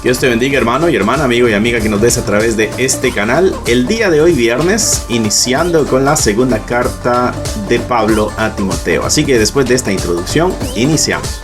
Dios te bendiga, hermano y hermana, amigo y amiga que nos ves a través de este canal. El día de hoy, viernes, iniciando con la segunda carta de Pablo a Timoteo. Así que después de esta introducción, iniciamos.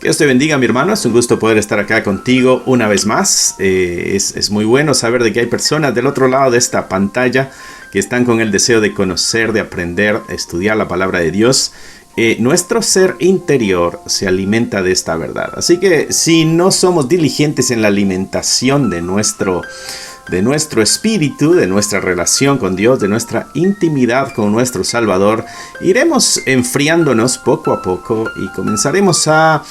Dios te bendiga, mi hermano. Es un gusto poder estar acá contigo una vez más. Es muy bueno saber de que hay personas del otro lado de esta pantalla que están con el deseo de conocer, de aprender, estudiar la palabra de Dios. Nuestro ser interior se alimenta de esta verdad. Así que si no somos diligentes en la alimentación de nuestro espíritu, de nuestra relación con Dios, de nuestra intimidad con nuestro Salvador, iremos enfriándonos poco a poco y comenzaremos a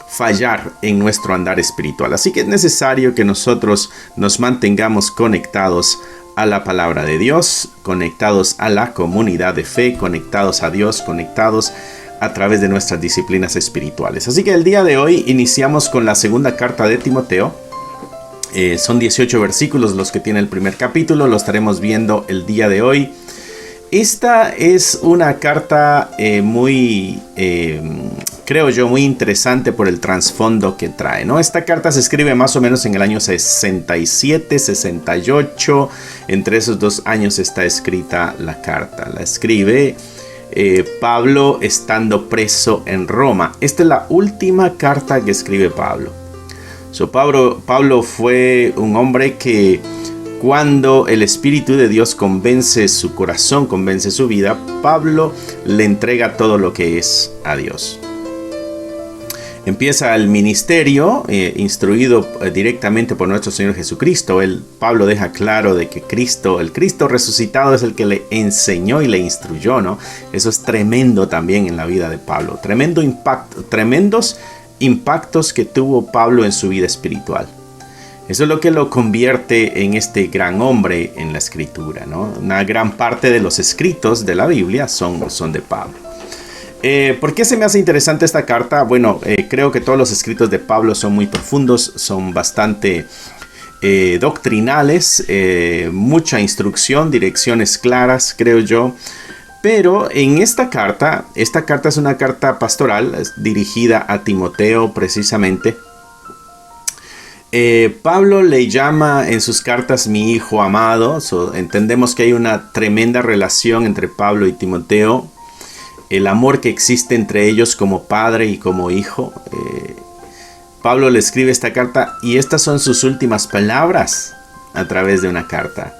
fallar en nuestro andar espiritual. Así que es necesario que nosotros nos mantengamos conectados a la palabra de Dios, conectados a la comunidad de fe, conectados a Dios, conectados a través de nuestras disciplinas espirituales. Así que el día de hoy iniciamos con la segunda carta de Timoteo. Son 18 versículos los que tiene el primer capítulo, lo estaremos viendo el día de hoy. Esta es una carta creo yo, muy interesante por el trasfondo que trae, ¿no? Esta carta se escribe más o menos en el año 67, 68. Entre esos dos años está escrita la carta. La escribe Pablo estando preso en Roma. Esta es la última carta que escribe Pablo. Pablo fue un hombre que cuando el Espíritu de Dios convence su corazón, convence su vida, Pablo le entrega todo lo que es a Dios. Empieza el ministerio, instruido directamente por nuestro Señor Jesucristo. Pablo deja claro de que el Cristo resucitado es el que le enseñó y le instruyó, ¿no? Eso es tremendo también en la vida de Pablo. Tremendos impactos que tuvo Pablo en su vida espiritual. Eso es lo que lo convierte en este gran hombre en la escritura, ¿no? Una gran parte de los escritos de la Biblia son de Pablo. ¿Por qué se me hace interesante esta carta? Bueno, creo que todos los escritos de Pablo son muy profundos, son bastante doctrinales, mucha instrucción, direcciones claras, creo yo. Pero en esta carta es una carta pastoral dirigida a Timoteo precisamente. Pablo le llama en sus cartas mi hijo amado. Entendemos que hay una tremenda relación entre Pablo y Timoteo. El amor que existe entre ellos como padre y como hijo. Pablo le escribe esta carta y estas son sus últimas palabras a través de una carta.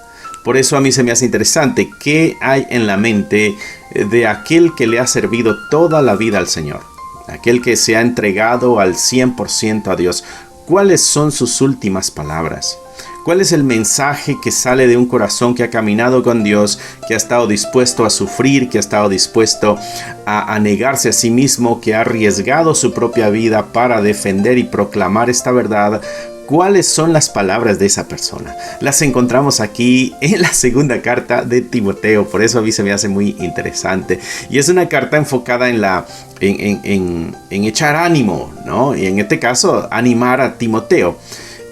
Por eso a mí se me hace interesante qué hay en la mente de aquel que le ha servido toda la vida al Señor. Aquel que se ha entregado al 100% a Dios. ¿Cuáles son sus últimas palabras? ¿Cuál es el mensaje que sale de un corazón que ha caminado con Dios, que ha estado dispuesto a sufrir, que ha estado dispuesto a negarse a sí mismo, que ha arriesgado su propia vida para defender y proclamar esta verdad? ¿Cuáles son las palabras de esa persona? Las encontramos aquí en la segunda carta de Timoteo, por eso a mí se me hace muy interesante. Y es una carta enfocada en echar ánimo, ¿no? Y en este caso, animar a Timoteo.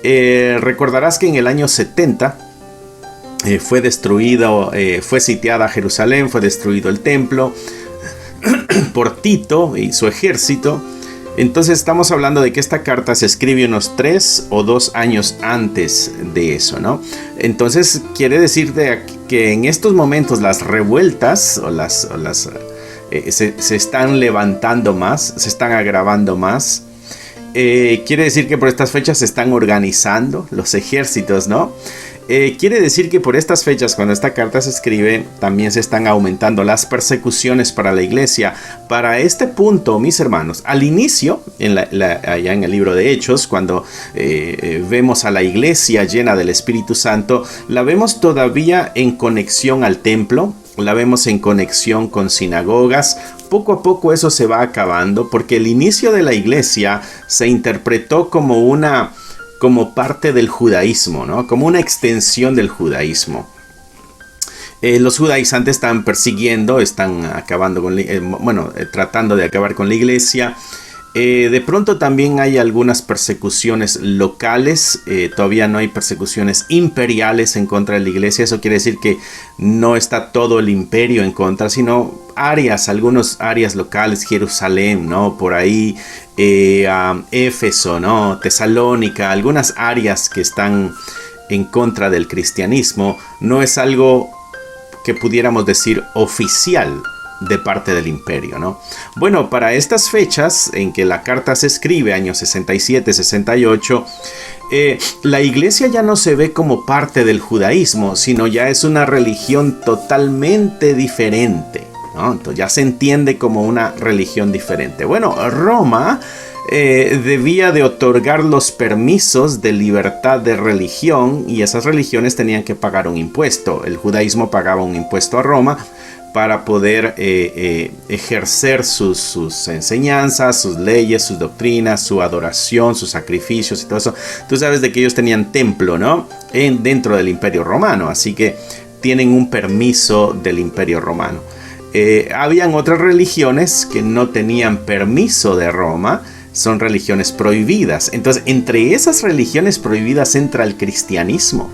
Recordarás que en el año 70 fue sitiada Jerusalén, fue destruido el templo por Tito y su ejército. Entonces estamos hablando de que esta carta se escribe unos 3 o 2 años antes de eso, ¿no? Entonces quiere decir que en estos momentos las revueltas se están levantando más, se están agravando más. Quiere decir que por estas fechas se están organizando los ejércitos, ¿no? Quiere decir que por estas fechas, cuando esta carta se escribe, también se están aumentando las persecuciones para la iglesia. Para este punto, mis hermanos, al inicio, allá en el libro de Hechos, cuando vemos a la iglesia llena del Espíritu Santo, la vemos todavía en conexión al templo, la vemos en conexión con sinagogas. Poco a poco eso se va acabando, porque el inicio de la iglesia se interpretó como parte del judaísmo, ¿no? Como una extensión del judaísmo. Los judaizantes están persiguiendo, están acabando tratando de acabar con la iglesia. De pronto también hay algunas persecuciones locales, todavía no hay persecuciones imperiales en contra de la iglesia. Eso quiere decir que no está todo el imperio en contra, sino algunas áreas locales, Jerusalén, ¿no? Por ahí, Éfeso, ¿no? Tesalónica, algunas áreas que están en contra del cristianismo. No es algo que pudiéramos decir oficial de parte del imperio, ¿no? Bueno, para estas fechas en que la carta se escribe, años 67, 68, la iglesia ya no se ve como parte del judaísmo, sino ya es una religión totalmente diferente, ¿no? Entonces ya se entiende como una religión diferente. Bueno, Roma debía de otorgar los permisos de libertad de religión, y esas religiones tenían que pagar un impuesto. El judaísmo pagaba un impuesto a Roma para poder ejercer sus enseñanzas, sus leyes, sus doctrinas, su adoración, sus sacrificios y todo eso. Tú sabes de que ellos tenían templo, ¿no? Dentro del Imperio Romano, así que tienen un permiso del Imperio Romano. Habían otras religiones que no tenían permiso de Roma, son religiones prohibidas. Entonces, entre esas religiones prohibidas entra el cristianismo.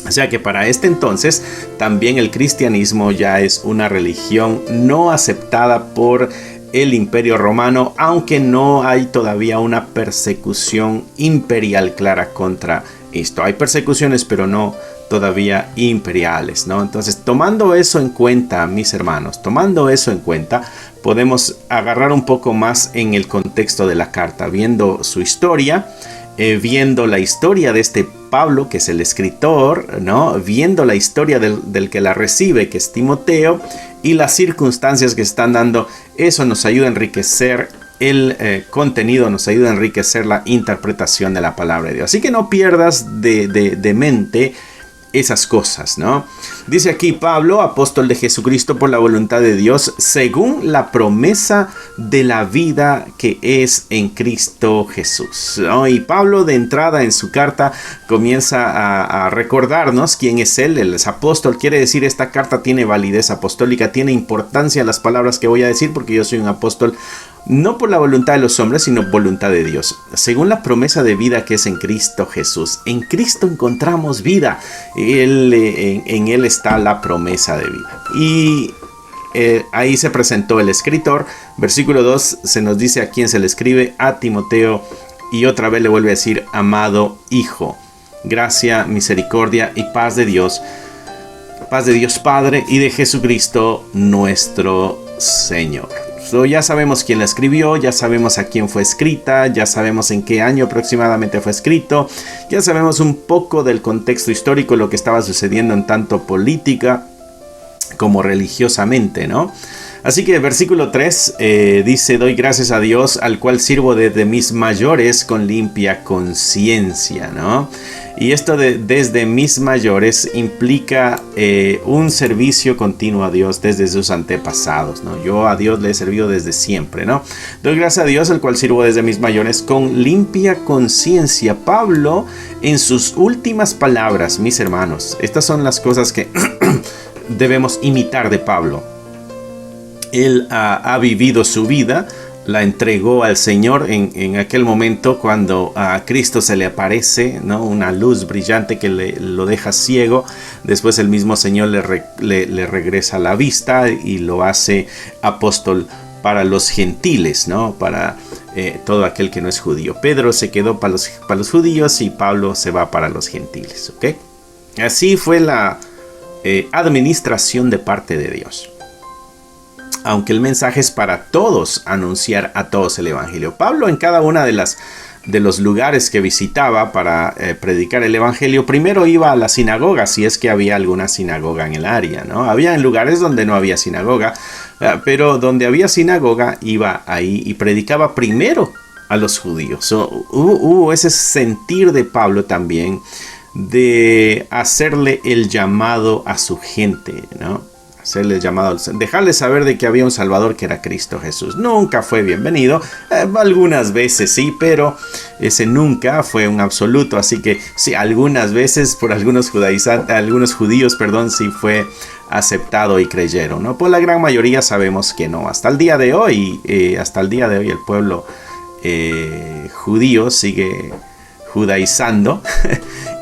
O sea que para este entonces también el cristianismo ya es una religión no aceptada por el Imperio Romano, aunque no hay todavía una persecución imperial clara contra esto. Hay persecuciones, pero no todavía imperiales, ¿no? Entonces, tomando eso en cuenta, mis hermanos, tomando eso en cuenta, podemos agarrar un poco más en el contexto de la carta, viendo su historia, viendo la historia de este Pablo, que es el escritor, ¿no? Viendo la historia del que la recibe, que es Timoteo, y las circunstancias que están dando. Eso nos ayuda a enriquecer el contenido, nos ayuda a enriquecer la interpretación de la palabra de Dios. Así que no pierdas de mente esas cosas, ¿no? Dice aquí: Pablo, apóstol de Jesucristo por la voluntad de Dios, según la promesa de la vida que es en Cristo Jesús, ¿no? Y Pablo, de entrada en su carta, comienza a recordarnos quién es él. Él es apóstol, quiere decir, esta carta tiene validez apostólica, tiene importancia las palabras que voy a decir, porque yo soy un apóstol no por la voluntad de los hombres, sino voluntad de Dios, según la promesa de vida que es en Cristo Jesús. En Cristo encontramos vida. En Él está la promesa de vida. Y ahí se presentó el escritor. Versículo 2 se nos dice a quién se le escribe: a Timoteo. Y otra vez le vuelve a decir: amado hijo, gracia, misericordia y paz de Dios Padre y de Jesucristo nuestro Señor. Ya sabemos quién la escribió, ya sabemos a quién fue escrita, ya sabemos en qué año aproximadamente fue escrito, ya sabemos un poco del contexto histórico, lo que estaba sucediendo en tanto política como religiosamente, ¿no? Así que versículo 3 dice: doy gracias a Dios, al cual sirvo desde mis mayores con limpia conciencia, ¿no? Y esto de desde mis mayores implica un servicio continuo a Dios desde sus antepasados, ¿no? Yo a Dios le he servido desde siempre, ¿no? Doy gracias a Dios, al cual sirvo desde mis mayores con limpia conciencia. Pablo, en sus últimas palabras, mis hermanos, estas son las cosas que debemos imitar de Pablo. Él ha vivido su vida, la entregó al Señor en aquel momento cuando a Cristo se le aparece, ¿no? Una luz brillante que lo deja ciego. Después el mismo Señor le regresa la vista y lo hace apóstol para los gentiles, ¿no? Para todo aquel que no es judío. Pedro se quedó para los judíos y Pablo se va para los gentiles, ¿ok? Así fue la administración de parte de Dios. Aunque el mensaje es para todos, anunciar a todos el evangelio. Pablo, en cada una de los lugares que visitaba para predicar el evangelio, primero iba a la sinagoga, si es que había alguna sinagoga en el área, ¿no? Había lugares donde no había sinagoga, pero donde había sinagoga iba ahí y predicaba primero a los judíos. Hubo ese sentir de Pablo también de hacerle el llamado a su gente, ¿no? Hacerle el llamado, dejarles saber de que había un Salvador que era Cristo Jesús. Nunca fue bienvenido, algunas veces sí, pero ese nunca fue un absoluto. Así que sí, algunas veces por algunos judíos, sí fue aceptado y creyeron, ¿no? Por la gran mayoría sabemos que no. Hasta el día de hoy el pueblo judío, sigue judaizando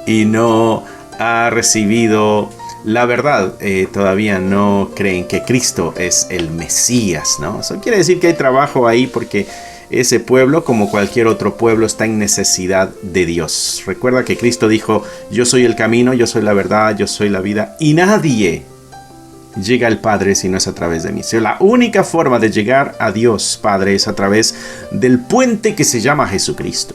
y no ha recibido la verdad. Todavía no creen que Cristo es el Mesías, ¿no? Eso quiere decir que hay trabajo ahí, porque ese pueblo, como cualquier otro pueblo, está en necesidad de Dios. Recuerda que Cristo dijo: yo soy el camino, yo soy la verdad, yo soy la vida, y nadie llega al Padre si no es a través de mí. O sea, la única forma de llegar a Dios Padre es a través del puente que se llama Jesucristo,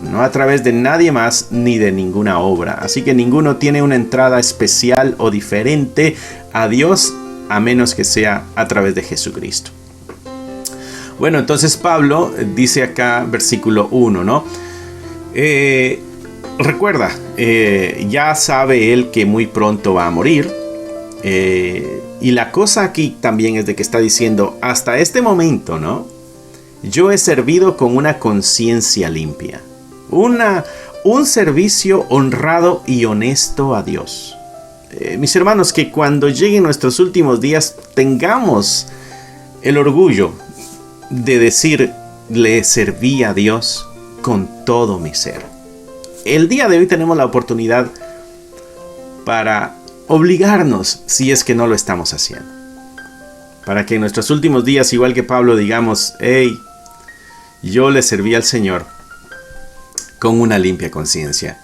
no a través de nadie más ni de ninguna obra. Así que ninguno tiene una entrada especial o diferente a Dios, a menos que sea a través de Jesucristo. Bueno, entonces Pablo dice acá, versículo 1, ¿no? Recuerda, ya sabe él que muy pronto va a morir. Y la cosa aquí también es de que está diciendo: hasta este momento, ¿no? Yo he servido con una conciencia limpia. Un servicio honrado y honesto a Dios. Mis hermanos, que cuando lleguen nuestros últimos días tengamos el orgullo de decir: le serví a Dios con todo mi ser. El día de hoy tenemos la oportunidad para obligarnos, si es que no lo estamos haciendo, para que en nuestros últimos días, igual que Pablo, digamos: hey, yo le serví al Señor con una limpia conciencia.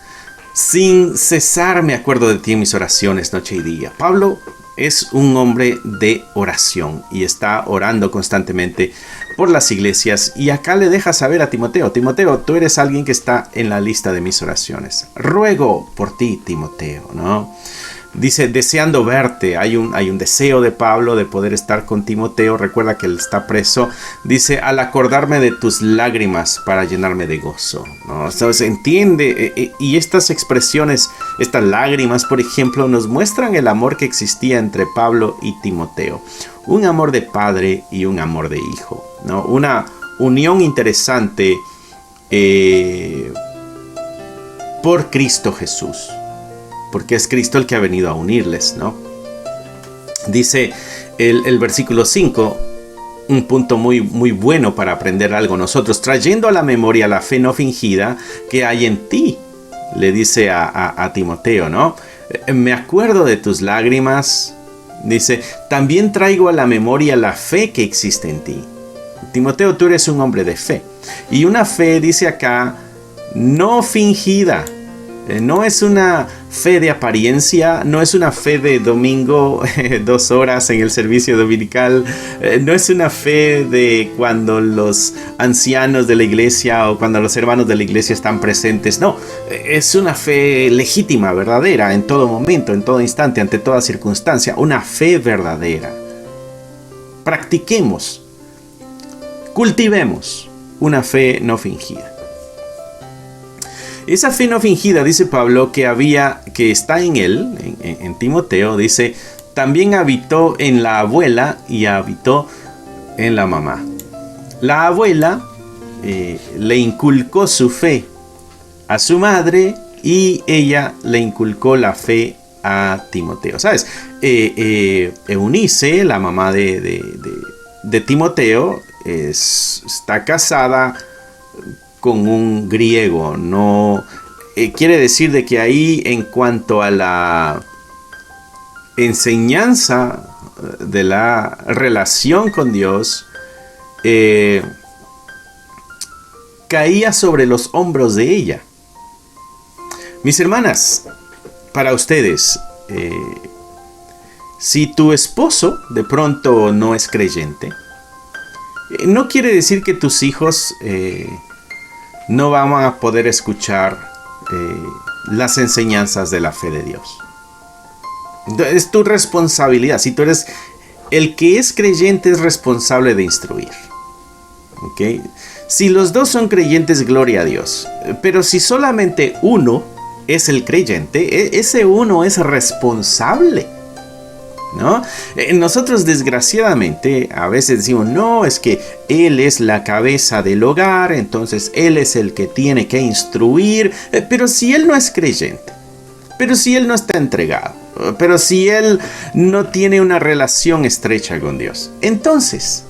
Sin cesar me acuerdo de ti en mis oraciones noche y día. Pablo es un hombre de oración y está orando constantemente por las iglesias. Y acá le deja saber a Timoteo: Timoteo, tú eres alguien que está en la lista de mis oraciones. Ruego por ti, Timoteo, ¿no? Dice: deseando verte. Hay un deseo de Pablo de poder estar con Timoteo. Recuerda que él está preso. Dice: al acordarme de tus lágrimas para llenarme de gozo, ¿no? Entonces entiende. Y estas expresiones, estas lágrimas, por ejemplo, nos muestran el amor que existía entre Pablo y Timoteo. Un amor de padre y un amor de hijo, ¿no? Una unión interesante por Cristo Jesús. Porque es Cristo el que ha venido a unirles, ¿no? Dice el versículo 5, un punto muy, muy bueno para aprender algo nosotros: trayendo a la memoria la fe no fingida que hay en ti, le dice a Timoteo, ¿no? Me acuerdo de tus lágrimas. Dice: también traigo a la memoria la fe que existe en ti. Timoteo, tú eres un hombre de fe. Y una fe, dice acá, no fingida. No es una fe de apariencia, no es una fe de domingo, 2 horas en el servicio dominical, no es una fe de cuando los ancianos de la iglesia o cuando los hermanos de la iglesia están presentes. No, es una fe legítima, verdadera, en todo momento, en todo instante, ante toda circunstancia. Una fe verdadera. Practiquemos, cultivemos una fe no fingida. Esa fe no fingida, dice Pablo, que está en él, en Timoteo, dice: también habitó en la abuela y habitó en la mamá. La abuela le inculcó su fe a su madre y ella le inculcó la fe a Timoteo. ¿Sabes? Eunice, la mamá de Timoteo, está casada con un griego. No quiere decir de que ahí, en cuanto a la enseñanza de la relación con Dios, caía sobre los hombros de ella. Mis hermanas, para ustedes, si tu esposo de pronto no es creyente, no quiere decir que tus hijos no van a poder escuchar las enseñanzas de la fe de Dios. Es tu responsabilidad. Si tú eres el que es creyente, es responsable de instruir. ¿Okay? Si los dos son creyentes, gloria a Dios. Pero si solamente uno es el creyente, ese uno es responsable, ¿no? Nosotros, desgraciadamente, a veces decimos: no, es que él es la cabeza del hogar, entonces él es el que tiene que instruir. Pero si él no es creyente, pero si él no está entregado, pero si él no tiene una relación estrecha con Dios, entonces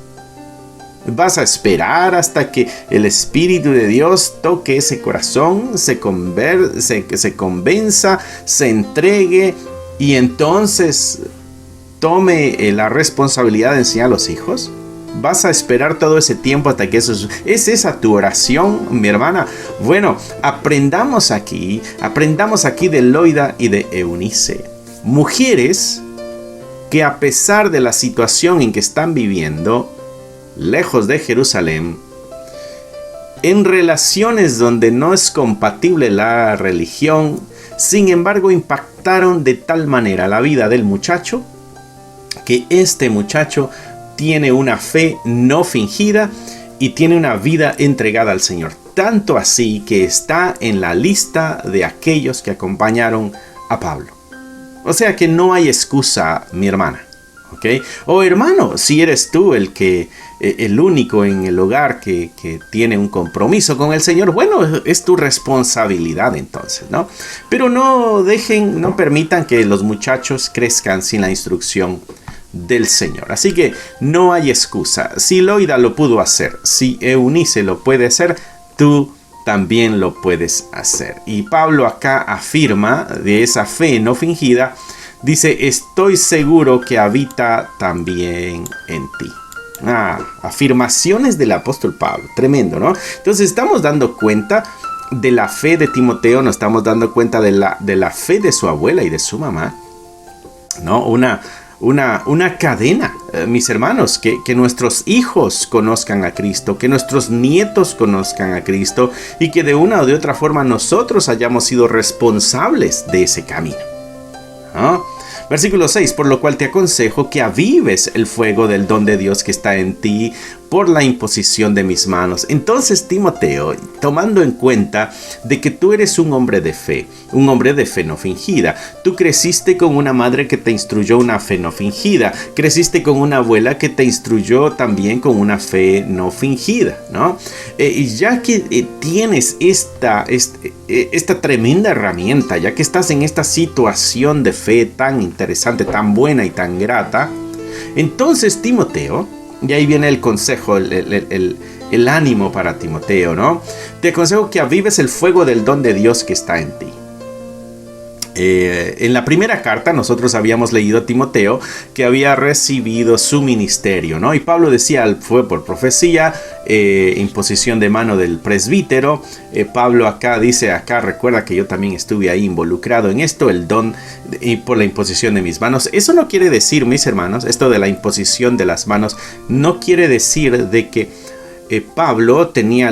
¿Vas a esperar hasta que el Espíritu de Dios toque ese corazón, se convenza, se entregue y entonces tome la responsabilidad de enseñar a los hijos? ¿Vas a esperar todo ese tiempo hasta que eso es esa tu oración, mi hermana? Bueno, aprendamos aquí de Loida y de Eunice, mujeres que a pesar de la situación en que están viviendo, lejos de Jerusalén, en relaciones donde no es compatible la religión, sin embargo impactaron de tal manera la vida del muchacho, que este muchacho tiene una fe no fingida y tiene una vida entregada al Señor. Tanto así que está en la lista de aquellos que acompañaron a Pablo. O sea que no hay excusa, mi hermana. ¿Ok? O hermano, si eres tú el único en el hogar que tiene un compromiso con el Señor, bueno, es tu responsabilidad entonces, ¿no? Pero no permitan que los muchachos crezcan sin la instrucción del Señor. Así que no hay excusa. Si Loida lo pudo hacer, si Eunice lo puede hacer, tú también lo puedes hacer. Y Pablo acá afirma de esa fe no fingida, dice, estoy seguro que habita también en ti. Afirmaciones del apóstol Pablo, tremendo, ¿no? Entonces estamos dando cuenta de la fe de Timoteo, nos estamos dando cuenta de la fe de su abuela y de su mamá, ¿no? Una cadena, mis hermanos, que nuestros hijos conozcan a Cristo, que nuestros nietos conozcan a Cristo y que de una o de otra forma nosotros hayamos sido responsables de ese camino, ¿no? Versículo 6, por lo cual te aconsejo que avives el fuego del don de Dios que está en ti por la imposición de mis manos. Entonces, Timoteo, tomando en cuenta de que tú eres un hombre de fe no fingida, tú creciste con una madre que te instruyó una fe no fingida, creciste con una abuela que te instruyó también con una fe no fingida, ¿no? Y ya que tienes esta tremenda herramienta, ya que estás en esta situación de fe tan interesante, tan buena y tan grata, entonces, Timoteo, y ahí viene el consejo, el ánimo para Timoteo, ¿no? Te aconsejo que avives el fuego del don de Dios que está en ti. En la primera carta nosotros habíamos leído a Timoteo que había recibido su ministerio, ¿no? Y Pablo decía, fue por profecía, imposición de mano del presbítero. Pablo acá dice, recuerda que yo también estuve ahí involucrado en esto, el don y por la imposición de mis manos. Eso no quiere decir, mis hermanos, esto de la imposición de las manos, no quiere decir de que Pablo tenía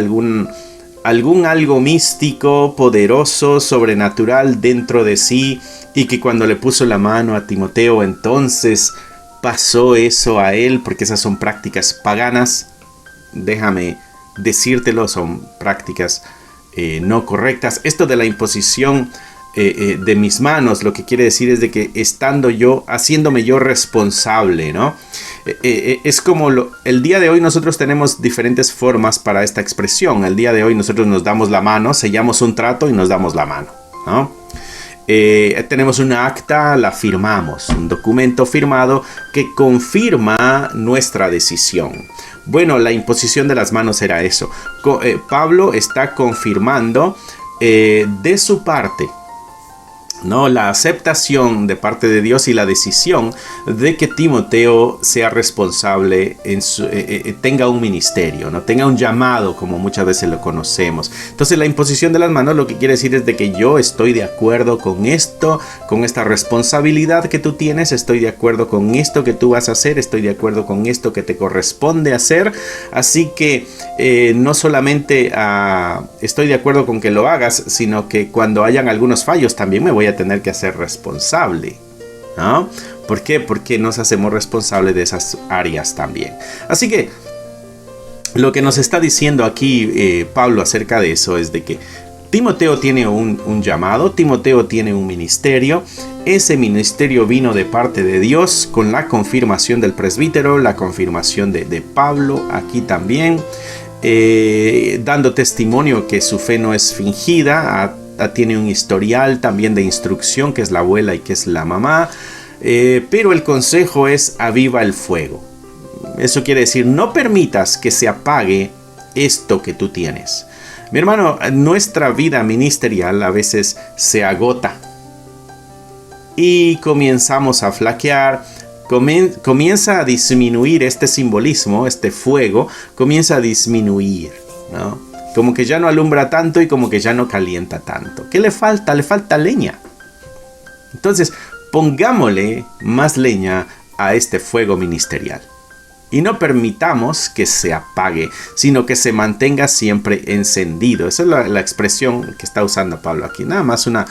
algo místico, poderoso, sobrenatural dentro de sí, y que cuando le puso la mano a Timoteo entonces pasó eso a él, porque esas son prácticas paganas. Déjame decírtelo, son prácticas no correctas. Esto de la imposición de mis manos, lo que quiere decir es de que haciéndome yo responsable, ¿no? Es como el día de hoy nosotros tenemos diferentes formas para esta expresión. El día de hoy nosotros nos damos la mano, sellamos un trato y nos damos la mano, ¿no? Tenemos una acta, la firmamos, un documento firmado que confirma nuestra decisión. Bueno, la imposición de las manos era eso. Pablo está confirmando de su parte, ¿no?, la aceptación de parte de Dios y la decisión de que Timoteo sea responsable, tenga un ministerio, ¿no?, tenga un llamado, como muchas veces lo conocemos. Entonces la imposición de las manos lo que quiere decir es de que yo estoy de acuerdo con esto, con esta responsabilidad que tú tienes, estoy de acuerdo con esto que tú vas a hacer, estoy de acuerdo con esto que te corresponde hacer. Así que no solamente estoy de acuerdo con que lo hagas, sino que cuando hayan algunos fallos también me voy a tener que hacer responsable, ¿no? ¿Por qué? Porque nos hacemos responsables de esas áreas también. Así que lo que nos está diciendo aquí Pablo acerca de eso es de que Timoteo tiene un llamado, Timoteo tiene un ministerio. Ese ministerio vino de parte de Dios con la confirmación del presbítero, la confirmación de Pablo aquí también, dando testimonio que su fe no es fingida. Tiene un historial también de instrucción, que es la abuela y que es la mamá, pero el consejo es aviva el fuego. Eso quiere decir, no permitas que se apague esto que tú tienes. Mi hermano, nuestra vida ministerial a veces se agota y comenzamos a flaquear, comienza a disminuir este simbolismo, este fuego, comienza a disminuir, ¿no? Como que ya no alumbra tanto y como que ya no calienta tanto. ¿Qué le falta? Le falta leña. Entonces, pongámosle más leña a este fuego ministerial. Y no permitamos que se apague, sino que se mantenga siempre encendido. Esa es la expresión que está usando Pablo aquí. Nada más una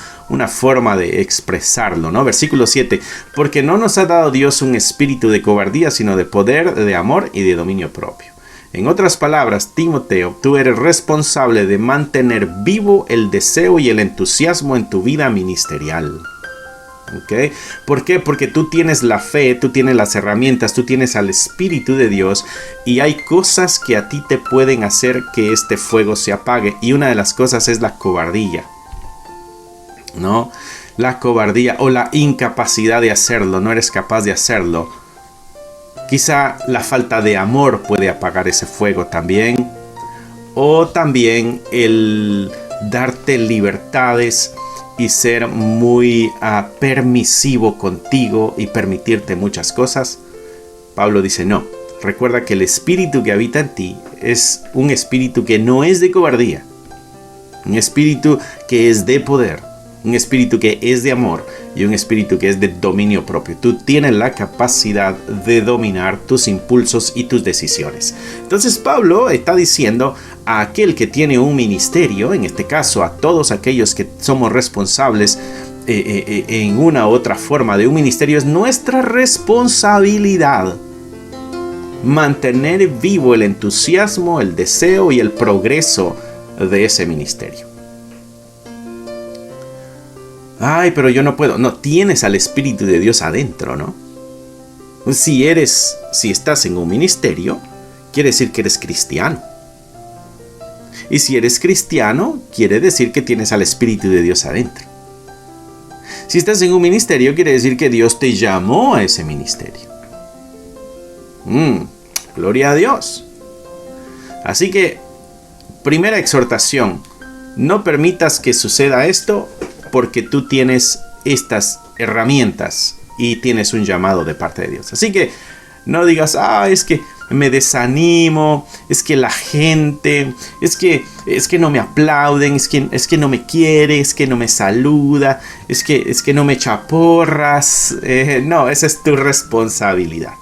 forma de expresarlo, ¿no? Versículo 7. Porque no nos ha dado Dios un espíritu de cobardía, sino de poder, de amor y de dominio propio. En otras palabras, Timoteo, tú eres responsable de mantener vivo el deseo y el entusiasmo en tu vida ministerial. ¿Okay? ¿Por qué? Porque tú tienes la fe, tú tienes las herramientas, tú tienes al Espíritu de Dios y hay cosas que a ti te pueden hacer que este fuego se apague, y una de las cosas es la cobardía, ¿no? La cobardía o la incapacidad de hacerlo, no eres capaz de hacerlo. Quizá la falta de amor puede apagar ese fuego también, o también el darte libertades y ser muy permisivo contigo y permitirte muchas cosas. Pablo dice, no, recuerda que el espíritu que habita en ti es un espíritu que no es de cobardía, un espíritu que es de poder, un espíritu que es de amor y un espíritu que es de dominio propio. Tú tienes la capacidad de dominar tus impulsos y tus decisiones. Entonces Pablo está diciendo a aquel que tiene un ministerio, en este caso a todos aquellos que somos responsables en una u otra forma de un ministerio, es nuestra responsabilidad mantener vivo el entusiasmo, el deseo y el progreso de ese ministerio. Ay, pero yo no puedo. No, tienes al Espíritu de Dios adentro, ¿no? Si estás en un ministerio, quiere decir que eres cristiano. Y si eres cristiano, quiere decir que tienes al Espíritu de Dios adentro. Si estás en un ministerio, quiere decir que Dios te llamó a ese ministerio. Gloria a Dios. Así que, primera exhortación, no permitas que suceda esto, porque tú tienes estas herramientas y tienes un llamado de parte de Dios. Así que no digas, es que me desanimo, es que la gente, es que no me aplauden, es que no me quiere, es que no me saluda, es que no me echa porras. No, esa es tu responsabilidad.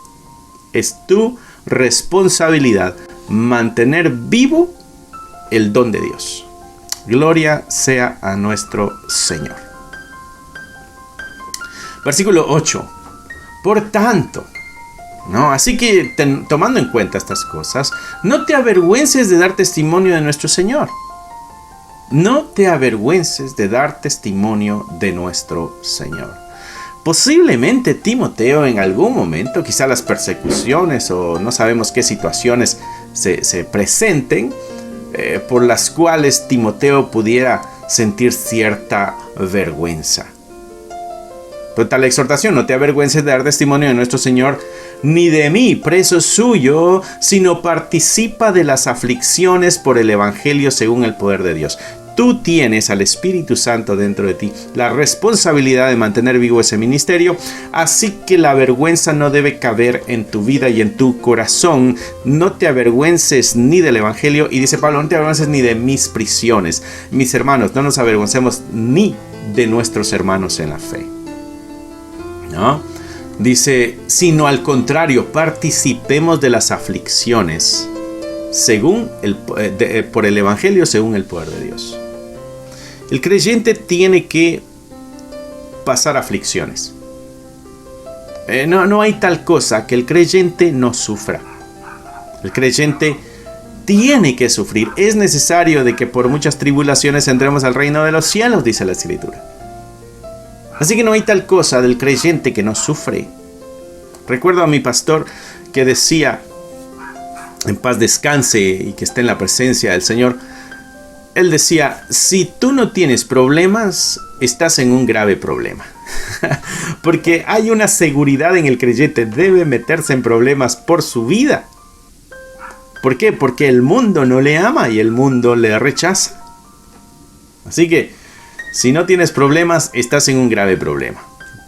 Es tu responsabilidad mantener vivo el don de Dios. Gloria sea a nuestro Señor. Versículo 8. Por tanto, ¿no? Así que tomando en cuenta estas cosas, no te avergüences de dar testimonio de nuestro Señor. No te avergüences de dar testimonio de nuestro Señor. Posiblemente Timoteo en algún momento, quizá las persecuciones o no sabemos qué situaciones se presenten, por las cuales Timoteo pudiera sentir cierta vergüenza. Pero tal exhortación, no te avergüences de dar testimonio de nuestro Señor, ni de mí, preso suyo, sino participa de las aflicciones por el Evangelio según el poder de Dios. Tú tienes al Espíritu Santo dentro de ti, la responsabilidad de mantener vivo ese ministerio, así que la vergüenza no debe caber en tu vida y en tu corazón. No te avergüences ni del Evangelio, y dice Pablo, no te avergüences ni de mis prisiones. Mis hermanos, no nos avergoncemos ni de nuestros hermanos en la fe, ¿no? Dice, sino al contrario, participemos de las aflicciones por el Evangelio según el poder de Dios. El creyente tiene que pasar aflicciones. No hay tal cosa que el creyente no sufra. El creyente tiene que sufrir. Es necesario de que por muchas tribulaciones entremos al reino de los cielos, dice la Escritura. Así que no hay tal cosa del creyente que no sufre. Recuerdo a mi pastor que decía, en paz descanse y que esté en la presencia del Señor, él decía, si tú no tienes problemas, estás en un grave problema. Porque hay una seguridad en el creyente. Debe meterse en problemas por su vida. ¿Por qué? Porque el mundo no le ama y el mundo le rechaza. Así que, si no tienes problemas, estás en un grave problema.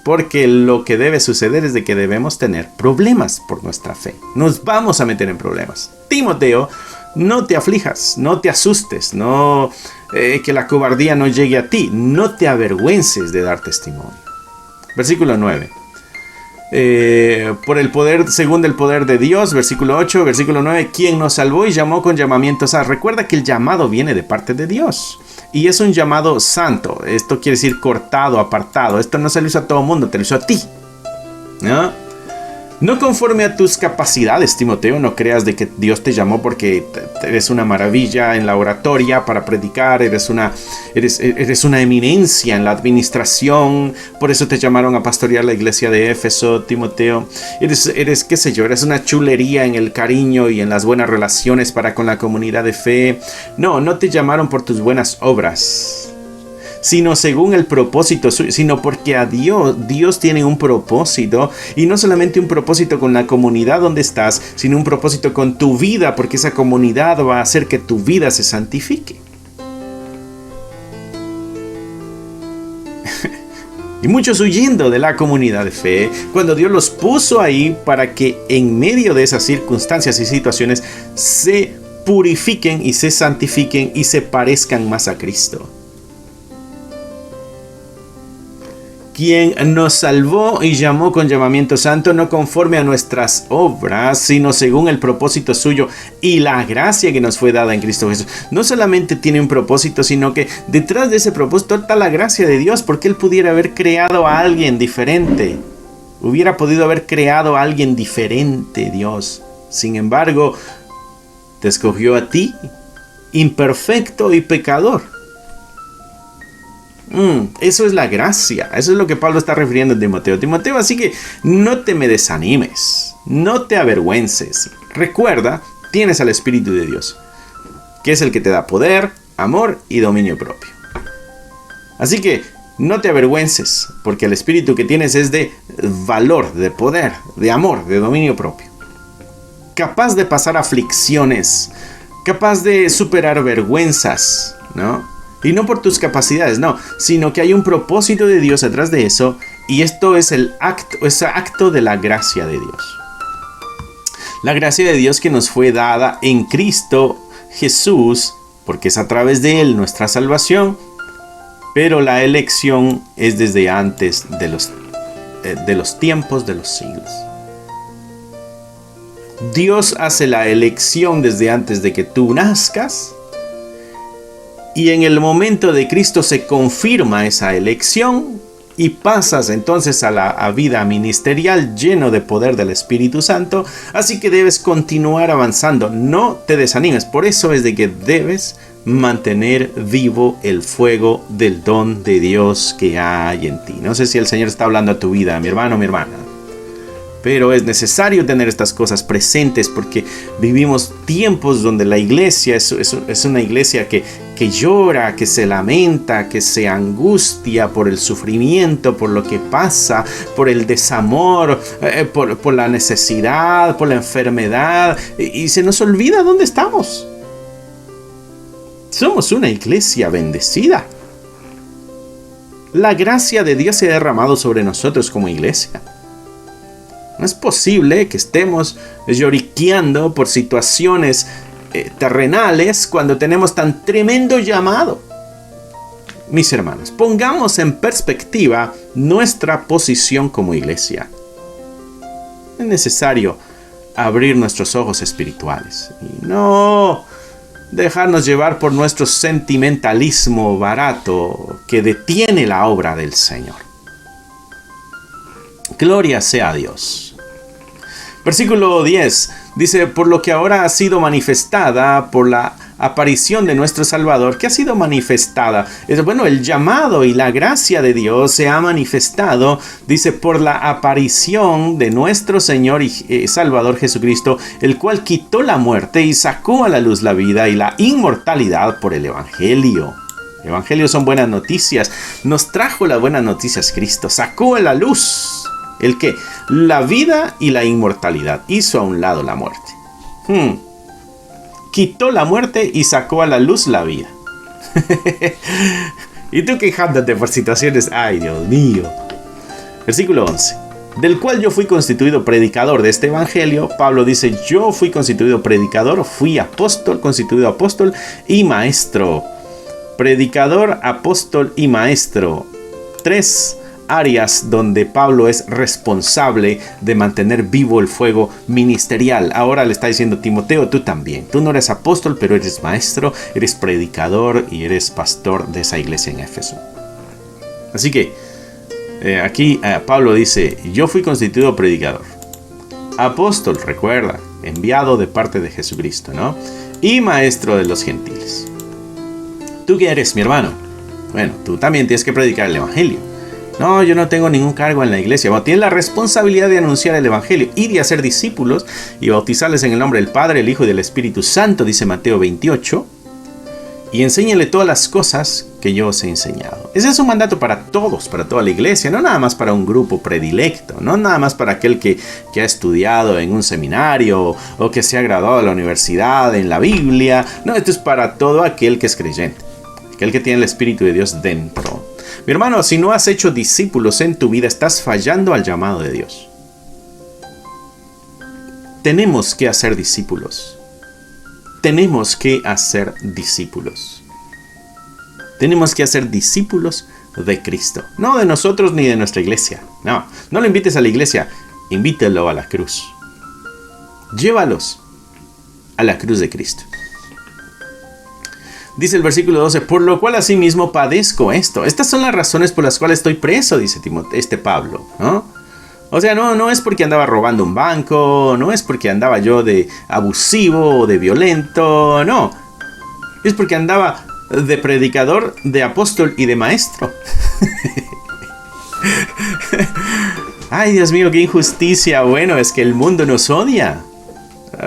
Porque lo que debe suceder es de que debemos tener problemas por nuestra fe. Nos vamos a meter en problemas. Timoteo, no te aflijas, no te asustes, que la cobardía no llegue a ti. No te avergüences de dar testimonio. Versículo 9. Por el poder, según el poder de Dios, versículo 8, versículo 9, quien nos salvó y llamó con llamamientos. Recuerda que el llamado viene de parte de Dios. Y es un llamado santo. Esto quiere decir cortado, apartado. Esto no se lo hizo a todo el mundo, te lo hizo a ti. No conforme a tus capacidades, Timoteo. No creas de que Dios te llamó porque eres una maravilla en la oratoria para predicar. Eres una eminencia en la administración. Por eso te llamaron a pastorear la iglesia de Éfeso, Timoteo. Eres qué sé yo, eres una chulería en el cariño y en las buenas relaciones para con la comunidad de fe. No te llamaron por tus buenas obras, sino según el propósito suyo, sino porque a Dios tiene un propósito, y no solamente un propósito con la comunidad donde estás, sino un propósito con tu vida, porque esa comunidad va a hacer que tu vida se santifique. Y muchos huyendo de la comunidad de fe, cuando Dios los puso ahí para que en medio de esas circunstancias y situaciones se purifiquen y se santifiquen y se parezcan más a Cristo. Quien nos salvó y llamó con llamamiento santo, no conforme a nuestras obras, sino según el propósito suyo y la gracia que nos fue dada en Cristo Jesús. No solamente tiene un propósito, sino que detrás de ese propósito está la gracia de Dios, porque Él pudiera haber creado a alguien diferente. Hubiera podido haber creado a alguien diferente, Dios. Sin embargo, te escogió a ti, imperfecto y pecador. Eso es la gracia. Eso es lo que Pablo está refiriendo en Timoteo. Timoteo, así que no te me desanimes, no te avergüences. Recuerda, tienes al Espíritu de Dios, que es el que te da poder, amor y dominio propio. Así que no te avergüences, porque el Espíritu que tienes es de valor, de poder, de amor, de dominio propio. Capaz de pasar aflicciones, capaz de superar vergüenzas, ¿no? Y no por tus capacidades, no, sino que hay un propósito de Dios detrás de eso, y esto es el acto de la gracia de Dios. La gracia de Dios que nos fue dada en Cristo Jesús, porque es a través de Él nuestra salvación, pero la elección es desde antes de los tiempos de los siglos. Dios hace la elección desde antes de que tú nazcas, y en el momento de Cristo se confirma esa elección y pasas entonces a la vida ministerial lleno de poder del Espíritu Santo. Así que debes continuar avanzando, no te desanimes. Por eso es de que debes mantener vivo el fuego del don de Dios que hay en ti. No sé si el Señor está hablando a tu vida, mi hermano, mi hermana. Pero es necesario tener estas cosas presentes, porque vivimos tiempos donde la iglesia es una iglesia que llora, que se lamenta, que se angustia por el sufrimiento, por lo que pasa, por el desamor, por la necesidad, por la enfermedad, y se nos olvida dónde estamos. Somos una iglesia bendecida. La gracia de Dios se ha derramado sobre nosotros como iglesia. No es posible que estemos lloriqueando por situaciones terrenales cuando tenemos tan tremendo llamado. Mis hermanos, pongamos en perspectiva nuestra posición como iglesia. Es necesario abrir nuestros ojos espirituales y no dejarnos llevar por nuestro sentimentalismo barato que detiene la obra del Señor. Gloria sea a Dios. Versículo 10 dice: por lo que ahora ha sido manifestada por la aparición de nuestro Salvador. ¿Qué ha sido manifestada? Bueno, el llamado y la gracia de Dios se ha manifestado, dice, por la aparición de nuestro Señor y Salvador Jesucristo, el cual quitó la muerte y sacó a la luz la vida y la inmortalidad por el Evangelio. Evangelios son buenas noticias. Nos trajo las buenas noticias Cristo. Sacó a la luz. ¿El qué? La vida y la inmortalidad. Hizo a un lado la muerte. Quitó la muerte y sacó a la luz la vida. Y tú quejándote por situaciones. Ay, Dios mío. Versículo 11. Del cual yo fui constituido predicador de este evangelio. Pablo dice, yo fui constituido predicador, fui apóstol, constituido apóstol y maestro. Predicador, apóstol y maestro. 3 áreas donde Pablo es responsable de mantener vivo el fuego ministerial. Ahora le está diciendo Timoteo, tú también. Tú no eres apóstol, pero eres maestro, eres predicador y eres pastor de esa iglesia en Éfeso. Así que aquí Pablo dice, yo fui constituido predicador. Apóstol, recuerda, enviado de parte de Jesucristo, ¿no? Y maestro de los gentiles. ¿Tú qué eres, mi hermano? Bueno, tú también tienes que predicar el evangelio. No, yo no tengo ningún cargo en la iglesia. Bueno, tienes la responsabilidad de anunciar el evangelio y de hacer discípulos y bautizarles en el nombre del Padre, el Hijo y del Espíritu Santo, dice Mateo 28. Y enséñale todas las cosas que yo os he enseñado. Ese es un mandato para todos, para toda la iglesia, no nada más para un grupo predilecto, no nada más para aquel que ha estudiado en un seminario o que se ha graduado de la universidad, en la Biblia. No, esto es para todo aquel que es creyente, aquel que tiene el Espíritu de Dios dentro. Mi hermano, si no has hecho discípulos en tu vida, estás fallando al llamado de Dios. Tenemos que hacer discípulos. Tenemos que hacer discípulos. Tenemos que hacer discípulos de Cristo. No de nosotros ni de nuestra iglesia. No lo invites a la iglesia. Invítalo a la cruz. Llévalos a la cruz de Cristo. Dice el versículo 12, por lo cual asimismo padezco esto. Estas son las razones por las cuales estoy preso, dice Pablo, ¿no? O sea, no es porque andaba robando un banco, no es porque andaba yo de abusivo o de violento, no. Es porque andaba de predicador, de apóstol y de maestro. Ay, Dios mío, qué injusticia. Bueno, es que el mundo nos odia.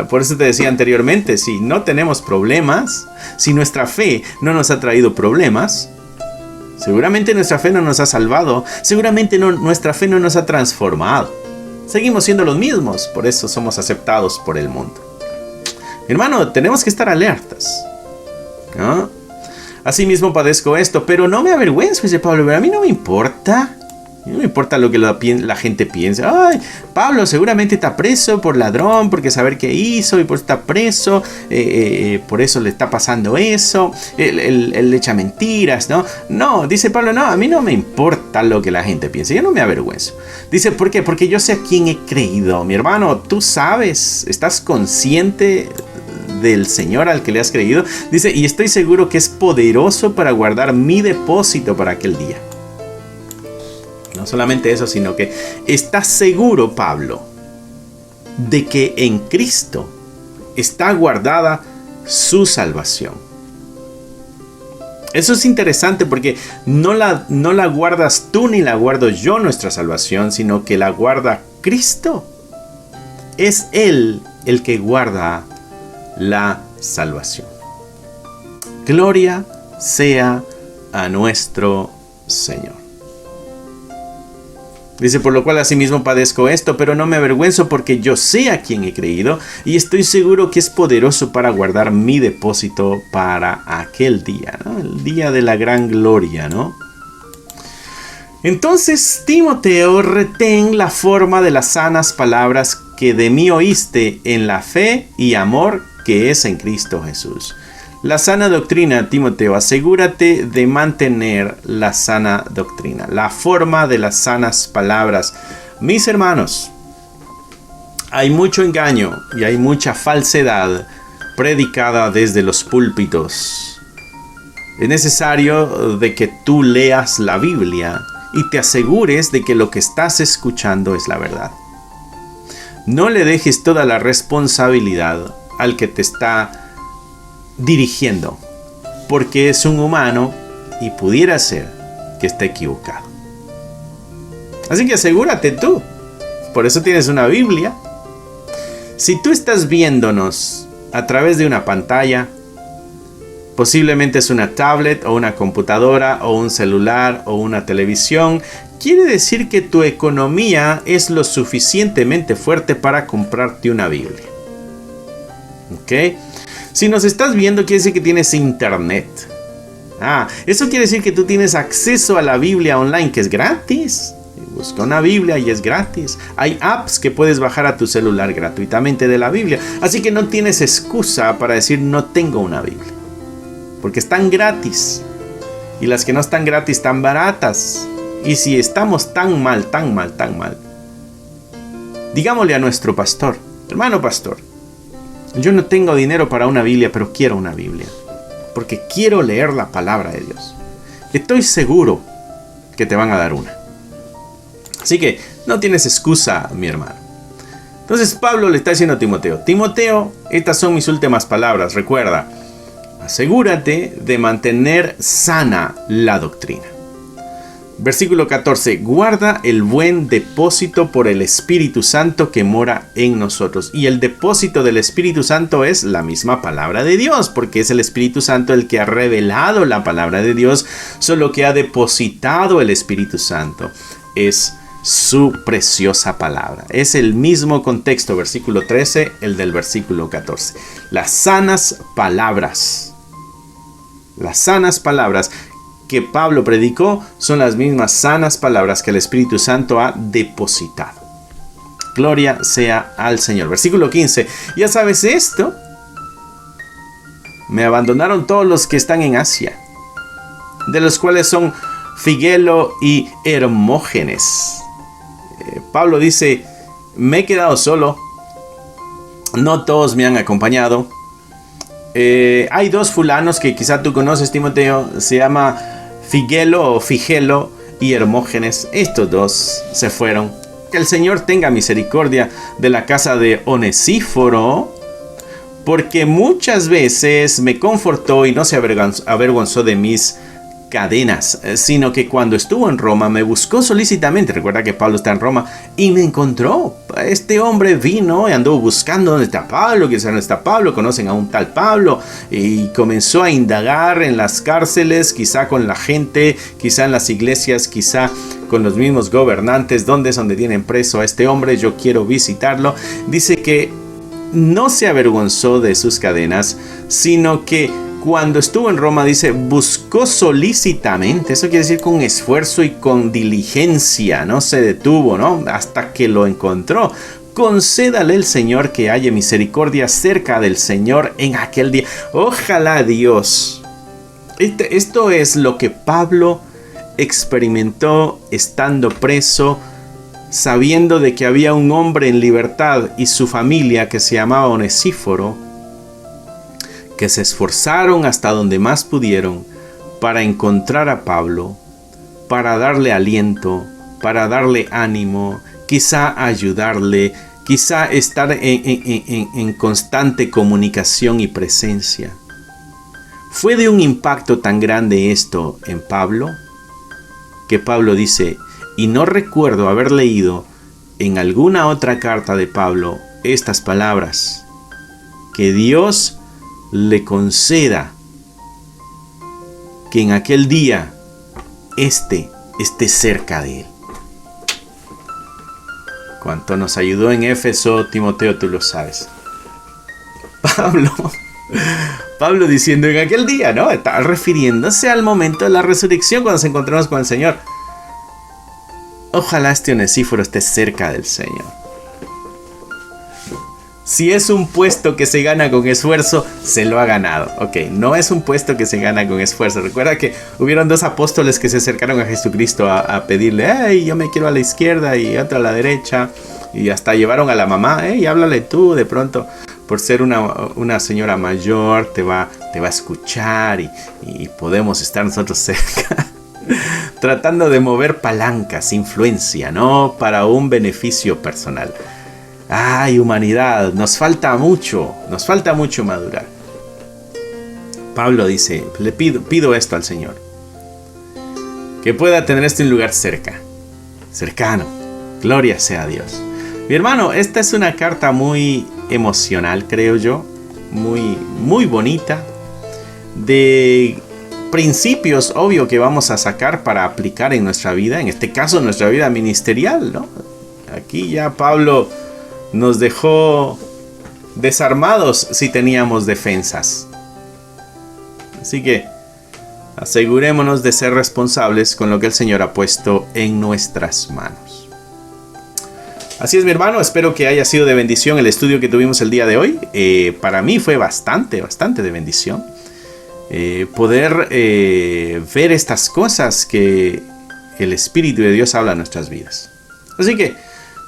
Por eso te decía anteriormente, si no tenemos problemas, si nuestra fe no nos ha traído problemas, seguramente nuestra fe no nos ha salvado, seguramente nuestra fe no nos ha transformado. Seguimos siendo los mismos, por eso somos aceptados por el mundo. Hermano, tenemos que estar alertas, ¿no? Asimismo padezco esto, pero no me avergüenzo, dice Pablo, pero a mí no me importa. No me importa lo que la gente piense. Ay, Pablo seguramente está preso por ladrón, porque saber qué hizo y por eso está preso, por eso le está pasando eso. Él le echa mentiras, ¿no? No, dice Pablo, no, a mí no me importa lo que la gente piense, yo no me avergüenzo. Dice, ¿por qué? Porque yo sé a quién he creído. Mi hermano, tú sabes, estás consciente del Señor al que le has creído. Dice, y estoy seguro que es poderoso para guardar mi depósito para aquel día. No solamente eso, sino que está seguro Pablo de que en Cristo está guardada su salvación. Eso es interesante porque no la guardas tú ni la guardo yo nuestra salvación, sino que la guarda Cristo. Es Él el que guarda la salvación. Gloria sea a nuestro Señor. Dice, por lo cual asimismo padezco esto, pero no me avergüenzo porque yo sé a quién he creído y estoy seguro que es poderoso para guardar mi depósito para aquel día, ¿no? El día de la gran gloria, ¿no? Entonces, Timoteo, retén la forma de las sanas palabras que de mí oíste en la fe y amor que es en Cristo Jesús. La sana doctrina, Timoteo, asegúrate de mantener la sana doctrina, la forma de las sanas palabras. Mis hermanos, hay mucho engaño y hay mucha falsedad predicada desde los púlpitos. Es necesario de que tú leas la Biblia y te asegures de que lo que estás escuchando es la verdad. No le dejes toda la responsabilidad al que te está dirigiendo, porque es un humano y pudiera ser que esté equivocado. Así que asegúrate tú. Por eso tienes una Biblia. Si tú estás viéndonos a través de una pantalla, Posiblemente es una tablet o una computadora o un celular o una televisión. Quiere decir que tu economía es lo suficientemente fuerte para comprarte una Biblia. ¿Ok? Si nos estás viendo, quiere decir que tienes internet. Eso quiere decir que tú tienes acceso a la Biblia online, que es gratis. Busca una Biblia y es gratis. Hay apps que puedes bajar a tu celular gratuitamente de la Biblia. Así que no tienes excusa para decir no tengo una Biblia. Porque están gratis. Y las que no están gratis están baratas. Y si estamos tan mal, digámosle a nuestro pastor: hermano pastor, yo no tengo dinero para una Biblia, pero quiero una Biblia. Porque quiero leer la palabra de Dios. Estoy seguro que te van a dar una. Así que no tienes excusa, mi hermano. Entonces Pablo le está diciendo a Timoteo: Timoteo, estas son mis últimas palabras. Recuerda, asegúrate de mantener sana la doctrina. Versículo 14. Guarda el buen depósito por el Espíritu Santo que mora en nosotros. Y el depósito del Espíritu Santo es la misma palabra de Dios, porque es el Espíritu Santo el que ha revelado la palabra de Dios. Solo que ha depositado el Espíritu Santo es su preciosa palabra. Es el mismo contexto, versículo 13, el del versículo 14. Las sanas palabras que Pablo predicó son las mismas sanas palabras que el Espíritu Santo ha depositado. Gloria sea al Señor. Versículo 15. Ya sabes esto. Me abandonaron todos los que están en Asia, de los cuales son Figelo y Hermógenes. Pablo dice: me he quedado solo. No todos me han acompañado. Hay dos fulanos que quizá tú conoces, Timoteo. Se llama Figelo o Figelo y Hermógenes. Estos dos se fueron. Que el Señor tenga misericordia de la casa de Onesíforo, porque muchas veces me confortó y no se avergonzó de mis cadenas, sino que cuando estuvo en Roma me buscó solícitamente. Recuerda que Pablo está en Roma y me encontró. Este hombre vino y anduvo buscando dónde está Pablo, quizá no está Pablo, conocen a un tal Pablo, y comenzó a indagar en las cárceles, quizá con la gente, quizá en las iglesias, quizá con los mismos gobernantes, donde tienen preso a este hombre. Yo quiero visitarlo. Dice que no se avergonzó de sus cadenas, sino que cuando estuvo en Roma, dice, buscó solícitamente. Eso quiere decir con esfuerzo y con diligencia. No se detuvo, ¿no? Hasta que lo encontró. Concédale el Señor que haya misericordia cerca del Señor en aquel día. Ojalá Dios. Esto es lo que Pablo experimentó estando preso, sabiendo de que había un hombre en libertad y su familia que se llamaba Onesíforo, que se esforzaron hasta donde más pudieron para encontrar a Pablo, para darle aliento, para darle ánimo, quizá ayudarle, quizá estar en constante comunicación y presencia. Fue de un impacto tan grande esto en Pablo, que Pablo dice: y no recuerdo haber leído en alguna otra carta de Pablo estas palabras, que Dios le conceda que en aquel día esté cerca de él. Cuánto nos ayudó en Éfeso, Timoteo, tú lo sabes. Pablo diciendo en aquel día, ¿no? Está refiriéndose al momento de la resurrección, cuando nos encontremos con el Señor. Ojalá este Onesíforo esté cerca del Señor. Si es un puesto que se gana con esfuerzo, se lo ha ganado. Ok, no es un puesto que se gana con esfuerzo. Recuerda que hubieron dos apóstoles que se acercaron a Jesucristo a pedirle: hey, yo me quiero a la izquierda y otro a la derecha. Y hasta llevaron a la mamá: hey, háblale tú. De pronto, por ser una señora mayor, te va a escuchar y podemos estar nosotros cerca. Tratando de mover palancas, influencia, ¿no? Para un beneficio personal. ¡Ay, humanidad! Nos falta mucho madurar. Pablo dice, le pido esto al Señor: que pueda tener este lugar cercano. Gloria sea a Dios. Mi hermano, esta es una carta muy emocional, creo yo. Muy bonita. de principios, obvio, que vamos a sacar para aplicar en nuestra vida, en este caso nuestra vida ministerial, ¿no? Aquí ya Pablo nos dejó desarmados si teníamos defensas. Así que asegurémonos de ser responsables con lo que el Señor ha puesto en nuestras manos. Así es, mi hermano, espero que haya sido de bendición el estudio que tuvimos el día de hoy. Para mí fue bastante de bendición. Poder ver estas cosas que el Espíritu de Dios habla en nuestras vidas. Así que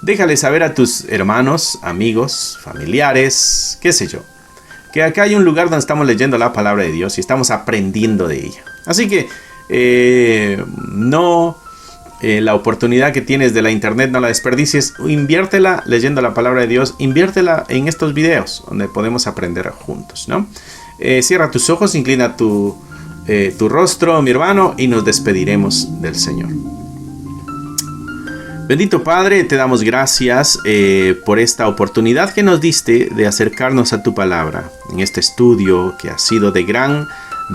déjale saber a tus hermanos, amigos, familiares, qué sé yo, que acá hay un lugar donde estamos leyendo la palabra de Dios y estamos aprendiendo de ella. Así que la oportunidad que tienes de la internet no la desperdicies, inviértela leyendo la palabra de Dios, inviértela en estos videos donde podemos aprender juntos, ¿no? Cierra tus ojos, inclina tu rostro, mi hermano, y nos despediremos del Señor. Bendito Padre, te damos gracias por esta oportunidad que nos diste de acercarnos a tu palabra en este estudio que ha sido de gran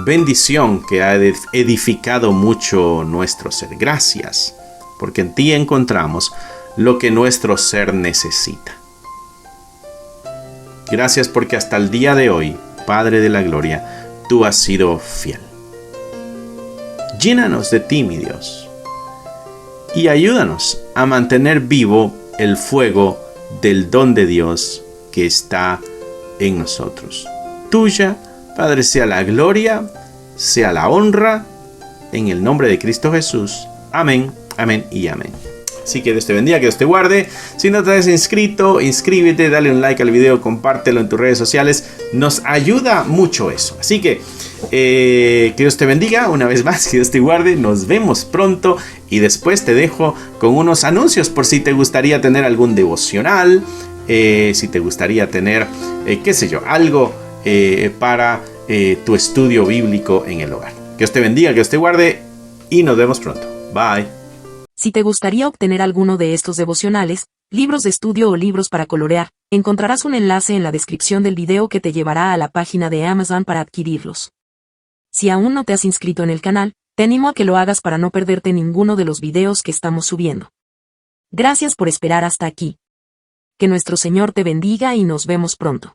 bendición, que ha edificado mucho nuestro ser. Gracias, porque en ti encontramos lo que nuestro ser necesita. Gracias porque hasta el día de hoy, Padre de la Gloria, tú has sido fiel. Llénanos de ti, mi Dios, y ayúdanos a mantener vivo el fuego del don de Dios que está en nosotros. Tuya, Padre, sea la gloria, sea la honra, en el nombre de Cristo Jesús. Amén, amén y amén. Así que Dios te bendiga, que Dios te guarde. Si no te has inscrito, inscríbete, dale un like al video, compártelo en tus redes sociales. Nos ayuda mucho eso. Así que Dios te bendiga una vez más, que Dios te guarde. Nos vemos pronto y después te dejo con unos anuncios por si te gustaría tener algún devocional, si te gustaría tener, qué sé yo, algo para tu estudio bíblico en el hogar. Que Dios te bendiga, que Dios te guarde y nos vemos pronto. Bye. Si te gustaría obtener alguno de estos devocionales, libros de estudio o libros para colorear, encontrarás un enlace en la descripción del video que te llevará a la página de Amazon para adquirirlos. Si aún no te has inscrito en el canal, te animo a que lo hagas para no perderte ninguno de los videos que estamos subiendo. Gracias por esperar hasta aquí. Que nuestro Señor te bendiga y nos vemos pronto.